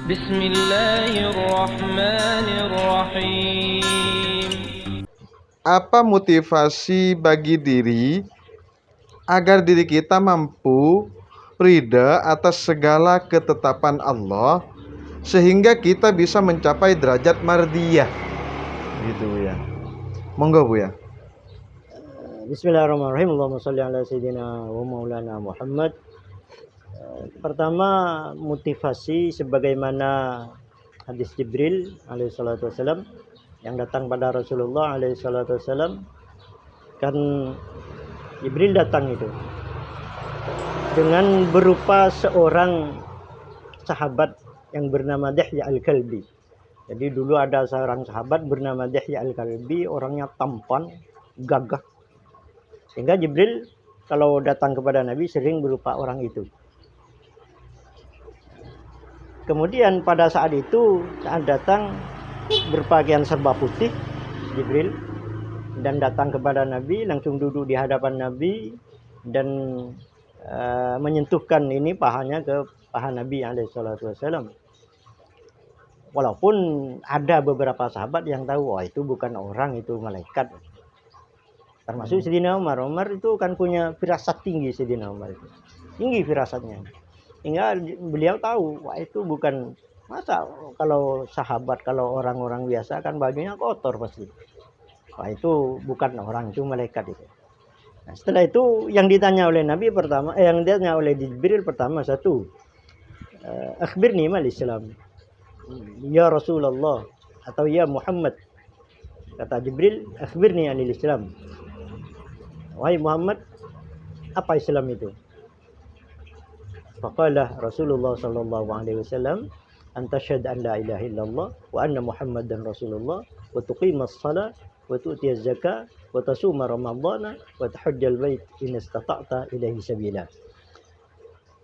Bismillahirrahmanirrahim. Apa motivasi bagi diri agar diri kita mampu ridha atas segala ketetapan Allah sehingga kita bisa mencapai derajat mardiyah gitu ya. Monggo Bu ya. Bismillahirrahmanirrahim. Allahumma shalli ala sayyidina wa maulana Muhammad. Pertama, motivasi sebagaimana hadis Jibril alaihi salatu wasallam yang datang pada Rasulullah alaihi salatu wasallam. Kan Jibril datang itu dengan berupa seorang sahabat yang bernama Dihya al-Kalbi. Jadi dulu ada seorang sahabat bernama Dihya al-Kalbi, orangnya tampan, gagah. Sehingga Jibril kalau datang kepada Nabi sering berupa orang itu. Kemudian pada saat itu saat datang berpakaian serba putih Jibril dan datang kepada Nabi, langsung duduk di hadapan Nabi dan menyentuhkan ini pahanya ke paha Nabi SAW. Walaupun ada beberapa sahabat yang tahu, wah itu bukan orang, itu malaikat. Termasuk Sayyidina Umar. Umar itu kan punya firasat tinggi, Sayyidina Umar itu. Tinggi firasatnya. Hingga beliau tahu, wah itu bukan, masa kalau sahabat, kalau orang-orang biasa kan bajunya kotor pasti. Wah itu bukan orang, itu malaikat itu. Nah, setelah itu yang ditanya oleh Nabi pertama, yang ditanya oleh Jibril pertama satu, akhbirni mal Islam. Ya Rasulullah atau ya Muhammad. Kata Jibril, akhbirni anil Islam. Wahai Muhammad, apa Islam itu? Faqala Rasulullah sallallahu alaihi wasallam, anta syahad an la ilaha illallah wa anna Muhammadan Rasulullah wa tuqimas shalah wa tu'tiyaz zakah wa tasuma ramadhana wa tahujjal bait in istata'ta ilaihi sabila.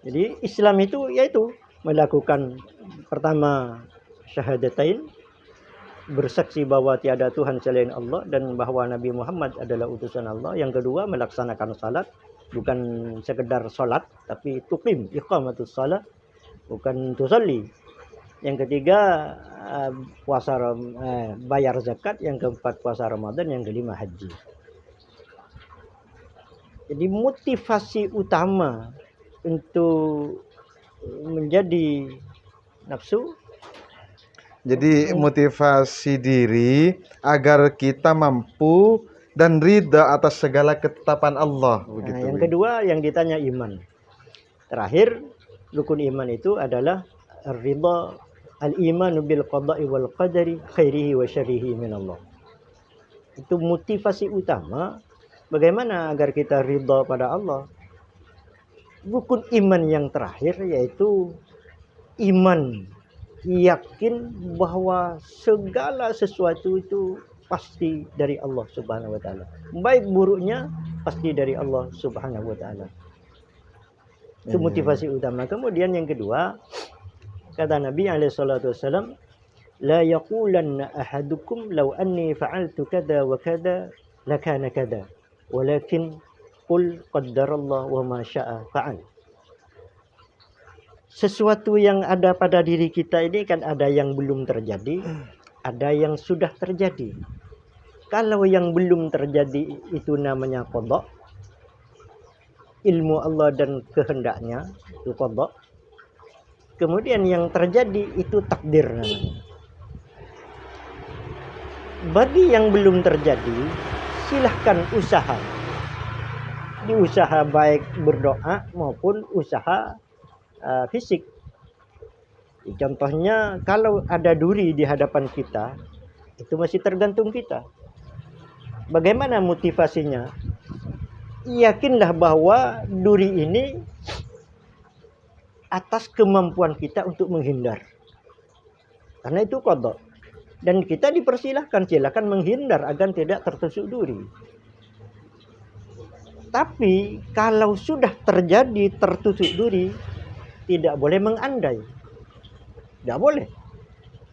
Jadi Islam itu yaitu melakukan pertama syahadatain, bersaksi bahwa tiada Tuhan selain Allah dan bahwa Nabi Muhammad adalah utusan Allah. Yang kedua, melaksanakan salat, bukan sekedar salat tapi tuqim, iqamatus salat, bukan tusalli. Yang ketiga, bayar zakat. Yang keempat, puasa Ramadan. Yang kelima, haji. Jadi motivasi utama untuk menjadi nafsu, Jadi motivasi diri agar kita mampu dan ridha atas segala ketetapan Allah begitu. Yang kedua yang ditanya iman. Terakhir, rukun iman itu adalah ridha, al-imanu bil qada'i wal qadari khairihi wa syarrihi min Allah. Itu motivasi utama bagaimana agar kita ridha pada Allah. Rukun iman yang terakhir yaitu iman, yakin bahwa segala sesuatu itu pasti dari Allah Subhanahu wa taala. Baik buruknya pasti dari Allah Subhanahu wa taala. Itu motivasi utama. Kemudian yang kedua, kata Nabi alaihi salatu wasallam, la yaqulanna ahadukum law anni fa'altu kada wa kada lakana kada. Walakin qul qaddarallahu wa ma syaa fa'al. Sesuatu yang ada pada diri kita ini kan ada yang belum terjadi, ada yang sudah terjadi. Kalau yang belum terjadi itu namanya qada, ilmu Allah dan kehendaknya itu qada. Kemudian yang terjadi itu takdir namanya. Bagi yang belum terjadi, silahkan usaha. Diusaha baik berdoa maupun usaha fisik. Contohnya kalau ada duri di hadapan kita, itu masih tergantung kita. Bagaimana motivasinya? Yakinlah bahwa duri ini atas kemampuan kita untuk menghindar. Karena itu qada. Dan kita dipersilahkan, silakan menghindar agar tidak tertusuk duri. Tapi kalau sudah terjadi tertusuk duri, tidak boleh mengandai. Tidak boleh.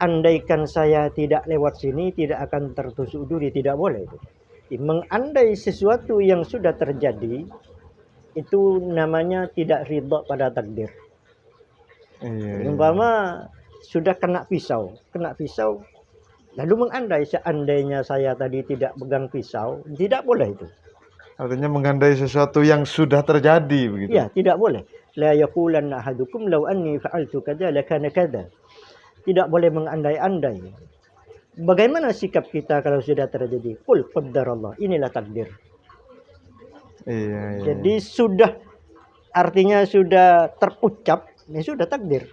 Andaikan saya tidak lewat sini, tidak akan tertusuk duri. Tidak boleh. Mengandai sesuatu yang sudah terjadi, itu namanya tidak ridha pada takdir. Umpama sudah kena pisau, lalu mengandai seandainya saya tadi tidak pegang pisau, tidak boleh itu. Artinya mengandai sesuatu yang sudah terjadi begitu. Ya, tidak boleh. La yaqulanna ahadukum law anni fa'altu kadza lakana kadza. Tidak boleh mengandai-andai. Bagaimana sikap kita kalau sudah terjadi? Qul qaddarallah. Inilah takdir. Iya. Jadi sudah, artinya sudah terucap, ini sudah takdir.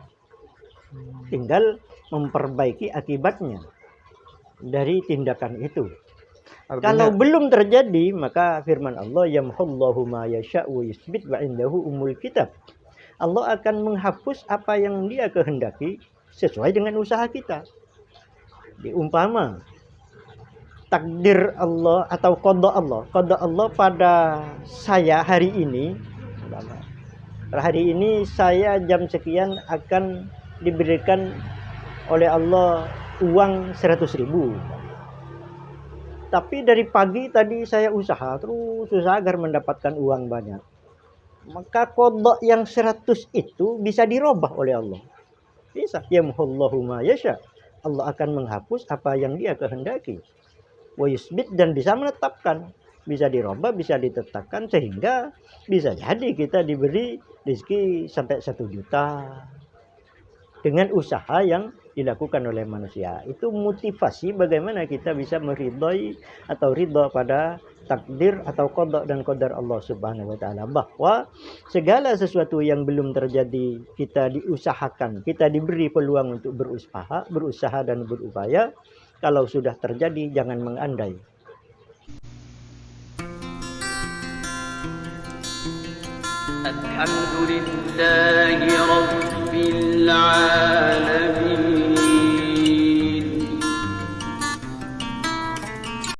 Tinggal memperbaiki akibatnya dari tindakan itu. Artinya, Kalau belum terjadi, maka firman Allah, yamhullahu ma yasha'u wa yusbit wa indahu umul kitab. Allah akan menghapus apa yang Dia kehendaki sesuai dengan usaha kita. Diumpama takdir Allah atau qada Allah pada saya hari ini, saya jam sekian akan diberikan oleh Allah uang 100.000. Tapi dari pagi tadi saya usaha agar mendapatkan uang banyak. Maka qada yang 100 itu bisa dirubah oleh Allah. Bisa. Yamhullahu ma yasha. Allah akan menghapus apa yang Dia kehendaki. Wa yusbit, dan bisa menetapkan. Bisa dirubah, bisa ditetapkan, sehingga bisa jadi kita diberi rezeki sampai 1 juta. Dengan usaha yang dilakukan oleh manusia. Itu motivasi bagaimana kita bisa meridhai atau ridha pada takdir atau qada dan qadar Allah Subhanahu wa taala, bahwa segala sesuatu yang belum terjadi kita diusahakan, kita diberi peluang untuk berusaha dan berupaya. Kalau sudah terjadi jangan mengandai. Alhamdulillahi Rabbil Alamin.